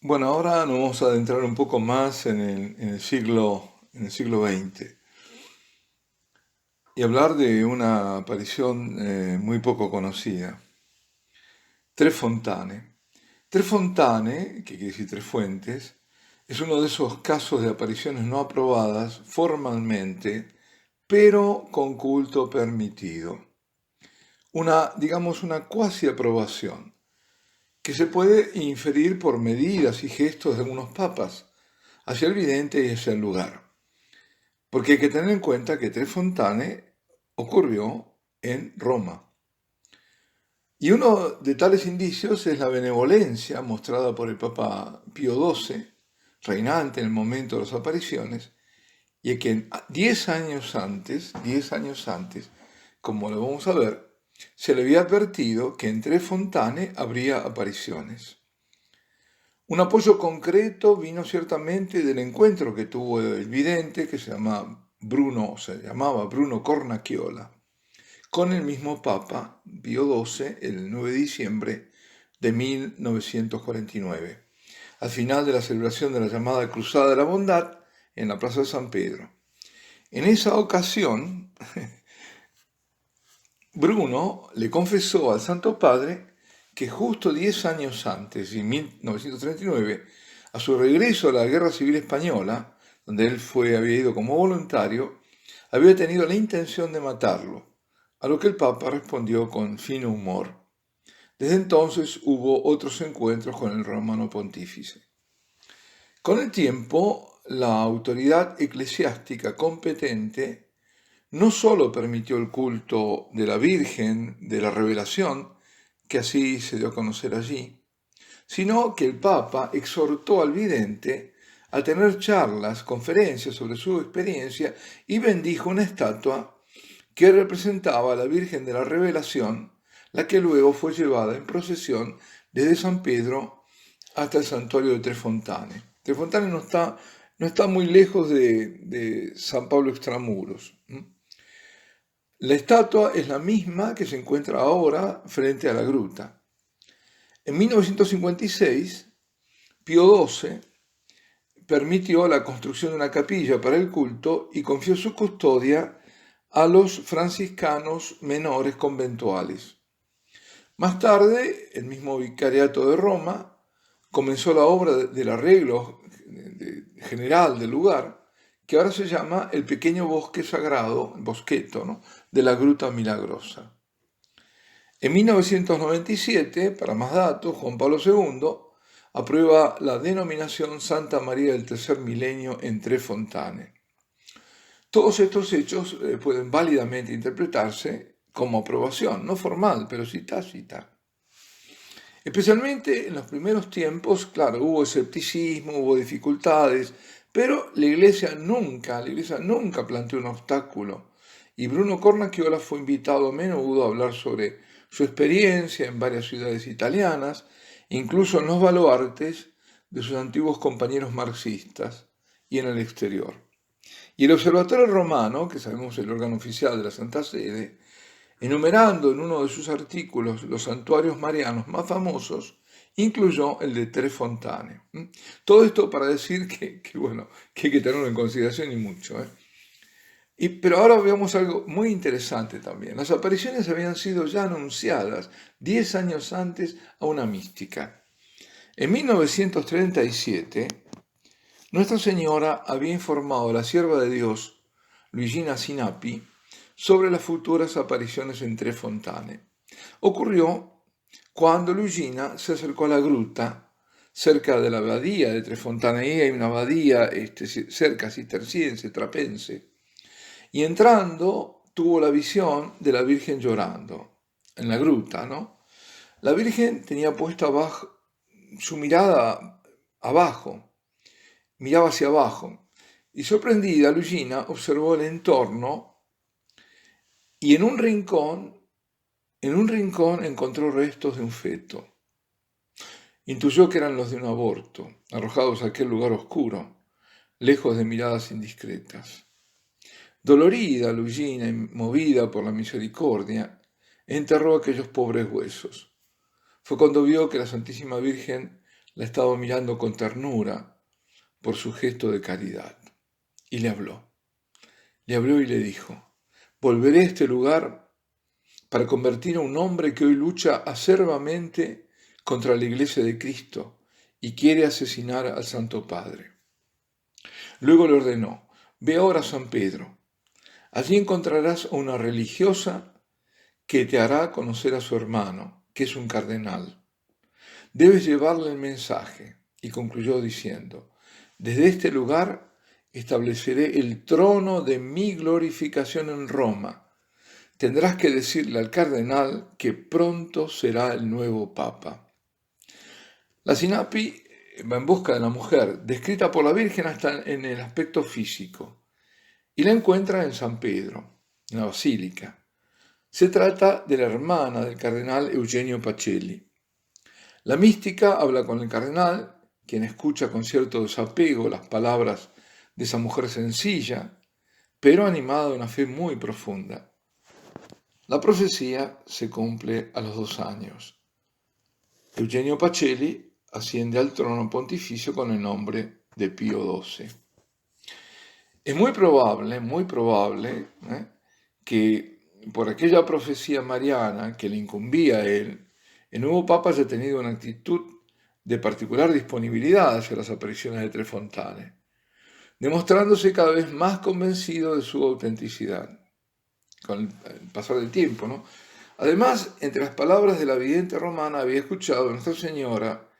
Bueno, ahora nos vamos a adentrar un poco más en el siglo XX y hablar de una aparición muy poco conocida, Tre Fontane. Tre Fontane, que quiere decir tres fuentes, es uno de esos casos de apariciones no aprobadas formalmente, pero con culto permitido. Digamos, una cuasi aprobación, que se puede inferir por medidas y gestos de algunos papas hacia el vidente y hacia el lugar. Porque hay que tener en cuenta que Tre Fontane ocurrió en Roma. Y uno de tales indicios es la benevolencia mostrada por el Papa Pío XII, reinante en el momento de las apariciones, y que 10 años antes, como lo vamos a ver, se le había advertido que en Tre Fontane habría apariciones. Un apoyo concreto vino ciertamente del encuentro que tuvo el vidente, que se llamaba Bruno Cornacchiola, con el mismo Papa Pío XII el 9 de diciembre de 1949, al final de la celebración de la llamada Cruzada de la Bondad en la Plaza de San Pedro. En esa ocasión, Bruno le confesó al Santo Padre que justo 10 años antes, en 1939, a su regreso a la Guerra Civil Española, donde él había ido como voluntario, había tenido la intención de matarlo, a lo que el Papa respondió con fino humor. Desde entonces hubo otros encuentros con el romano pontífice. Con el tiempo, la autoridad eclesiástica competente no sólo permitió el culto de la Virgen de la Revelación, que así se dio a conocer allí, sino que el Papa exhortó al vidente a tener charlas, conferencias sobre su experiencia y bendijo una estatua que representaba a la Virgen de la Revelación, la que luego fue llevada en procesión desde San Pedro hasta el santuario de Tre Fontane. Tre Fontane no está muy lejos de San Pablo Extramuros. La estatua es la misma que se encuentra ahora frente a la gruta. En 1956, Pío XII permitió la construcción de una capilla para el culto y confió su custodia a los franciscanos menores conventuales. Más tarde, el mismo vicariato de Roma comenzó la obra del arreglo general del lugar, que ahora se llama el pequeño bosque sagrado, el bosqueto, ¿no?, de la Gruta Milagrosa. En 1997, para más datos, Juan Pablo II aprueba la denominación Santa María del Tercer Milenio en Tre Fontane. Todos estos hechos pueden válidamente interpretarse como aprobación, no formal, pero sí tácita. Especialmente en los primeros tiempos, claro, hubo escepticismo, hubo dificultades, pero la iglesia nunca planteó un obstáculo. Y Bruno Cornacchiola fue invitado a menudo a hablar sobre su experiencia en varias ciudades italianas, incluso en los baluartes de sus antiguos compañeros marxistas y en el exterior. Y el Observatorio Romano, que sabemos es el órgano oficial de la Santa Sede, enumerando en uno de sus artículos los santuarios marianos más famosos, incluyó el de Tre Fontane. Todo esto para decir bueno, que hay que tenerlo en consideración y mucho. Pero ahora veamos algo muy interesante también. Las apariciones habían sido ya anunciadas 10 años antes a una mística. En 1937, Nuestra Señora había informado a la sierva de Dios, Luigina Sinapi, sobre las futuras apariciones en Tre Fontane. Ocurrió cuando Luigina se acercó a la gruta cerca de la abadía de Tre Fontane. Ahí hay una abadía cerca cisterciense, trapense. Y entrando tuvo la visión de la Virgen llorando en la gruta, ¿no? La Virgen tenía puesta su mirada abajo, miraba hacia abajo, y sorprendida Luigina observó el entorno y en un rincón encontró restos de un feto. Intuyó que eran los de un aborto, arrojados a aquel lugar oscuro, lejos de miradas indiscretas. Dolorida, Luigina, movida por la misericordia, enterró aquellos pobres huesos. Fue cuando vio que la Santísima Virgen la estaba mirando con ternura por su gesto de caridad. Y le habló. Le habló y le dijo: volveré a este lugar para convertir a un hombre que hoy lucha acerbamente contra la Iglesia de Cristo y quiere asesinar al Santo Padre. Luego le ordenó: ve ahora a San Pedro. Allí encontrarás a una religiosa que te hará conocer a su hermano, que es un cardenal. Debes llevarle el mensaje. Y concluyó diciendo: desde este lugar estableceré el trono de mi glorificación en Roma. Tendrás que decirle al cardenal que pronto será el nuevo papa. La Sinapi va en busca de la mujer, descrita por la Virgen hasta en el aspecto físico, y la encuentra en San Pedro, en la basílica. Se trata de la hermana del cardenal Eugenio Pacelli. La mística habla con el cardenal, quien escucha con cierto desapego las palabras de esa mujer sencilla, pero animada de una fe muy profunda. La profecía se cumple a los 2 años. Eugenio Pacelli asciende al trono pontificio con el nombre de Pío XII. Es muy probable, que por aquella profecía mariana que le incumbía a él, el nuevo Papa haya tenido una actitud de particular disponibilidad hacia las apariciones de Tre Fontane, demostrándose cada vez más convencido de su autenticidad con el pasar del tiempo, ¿no? Además, entre las palabras de la vidente romana había escuchado a Nuestra Señora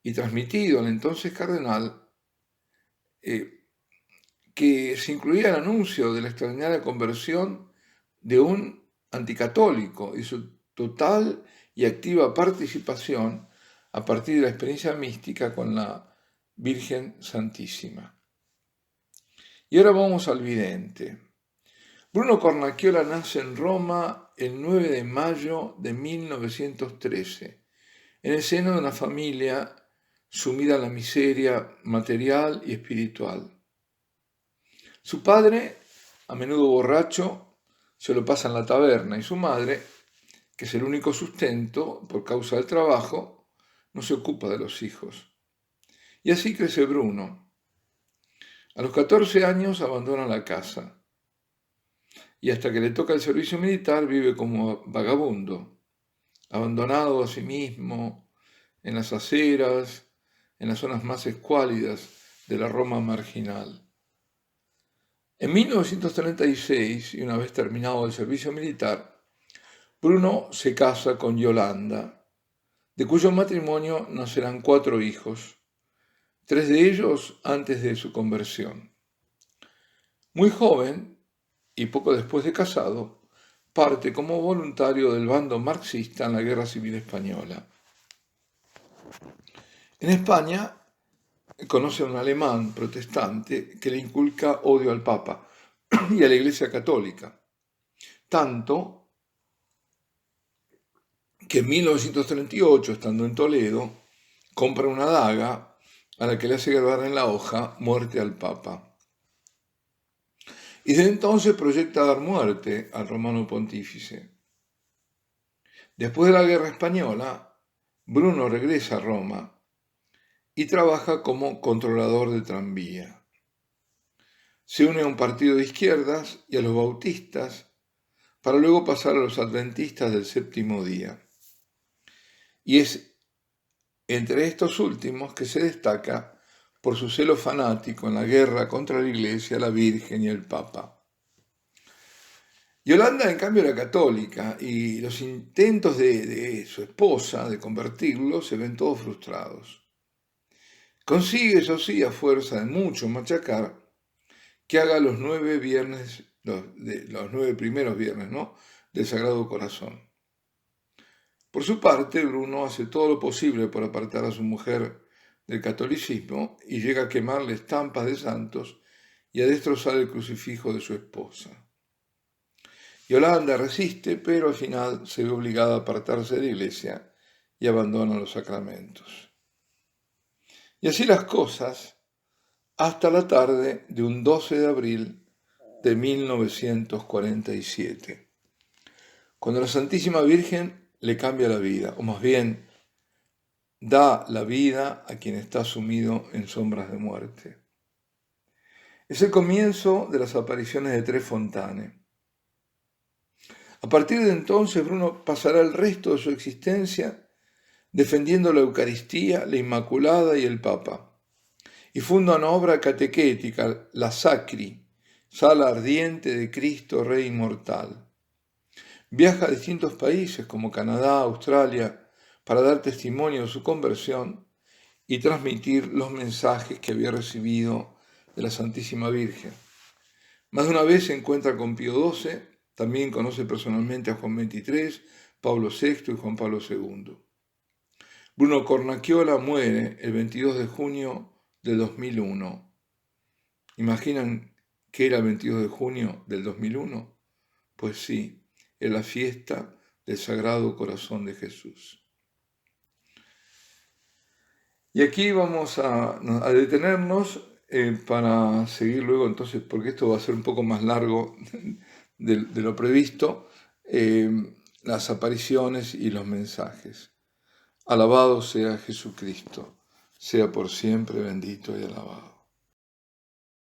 y transmitido al entonces cardenal que se incluía el anuncio de la extraordinaria conversión de un anticatólico y su total y activa participación a partir de la experiencia mística con la Virgen Santísima. Y ahora vamos al vidente. Bruno Cornacchiola nace en Roma el 9 de mayo de 1913, en el seno de una familia sumida en la miseria material y espiritual. Su padre, a menudo borracho, se lo pasa en la taberna, y su madre, que es el único sustento por causa del trabajo, no se ocupa de los hijos. Y así crece Bruno. A los 14 años abandona la casa y hasta que le toca el servicio militar vive como vagabundo, abandonado a sí mismo, en las aceras, en las zonas más escuálidas de la Roma marginal. En 1936, y una vez terminado el servicio militar, Bruno se casa con Yolanda, de cuyo matrimonio nacerán 4 hijos, 3 de ellos antes de su conversión. Muy joven, y poco después de casado, parte como voluntario del bando marxista en la Guerra Civil Española. En España conoce a un alemán protestante que le inculca odio al Papa y a la Iglesia Católica, tanto que en 1938, estando en Toledo, compra una daga a la que le hace grabar en la hoja "Muerte al Papa". Y desde entonces proyecta dar muerte al romano pontífice. Después de la Guerra Española, Bruno regresa a Roma y trabaja como controlador de tranvía. Se une a un partido de izquierdas y a los bautistas para luego pasar a los adventistas del séptimo día. Y es entre estos últimos que se destaca por su celo fanático en la guerra contra la Iglesia, la Virgen y el Papa. Yolanda, en cambio, era católica y los intentos de su esposa de convertirlo se ven todos frustrados. Consigue, eso sí, a fuerza de mucho machacar, que haga los 9 viernes, los 9 primeros viernes, ¿no?, del Sagrado Corazón. Por su parte, Bruno hace todo lo posible por apartar a su mujer del catolicismo y llega a quemarle estampas de santos y a destrozar el crucifijo de su esposa. Yolanda resiste, pero al final se ve obligada a apartarse de la iglesia y abandona los sacramentos. Y así las cosas hasta la tarde de un 12 de abril de 1947, cuando la Santísima Virgen le cambia la vida, o más bien da la vida a quien está sumido en sombras de muerte. Es el comienzo de las apariciones de Tre Fontane. A partir de entonces, Bruno pasará el resto de su existencia defendiendo la Eucaristía, la Inmaculada y el Papa, y funda una obra catequética, la Sacri, Sala Ardiente de Cristo Rey Inmortal. Viaja a distintos países como Canadá, Australia, para dar testimonio de su conversión y transmitir los mensajes que había recibido de la Santísima Virgen. Más de una vez se encuentra con Pío XII, también conoce personalmente a Juan XXIII, Pablo VI y Juan Pablo II. Bruno Cornacchiola muere el 22 de junio de 2001. ¿Imaginan qué era el 22 de junio del 2001? Pues sí, es la fiesta del Sagrado Corazón de Jesús. Y aquí vamos a detenernos para seguir luego entonces, porque esto va a ser un poco más largo de lo previsto, las apariciones y los mensajes. Alabado sea Jesucristo, sea por siempre bendito y alabado.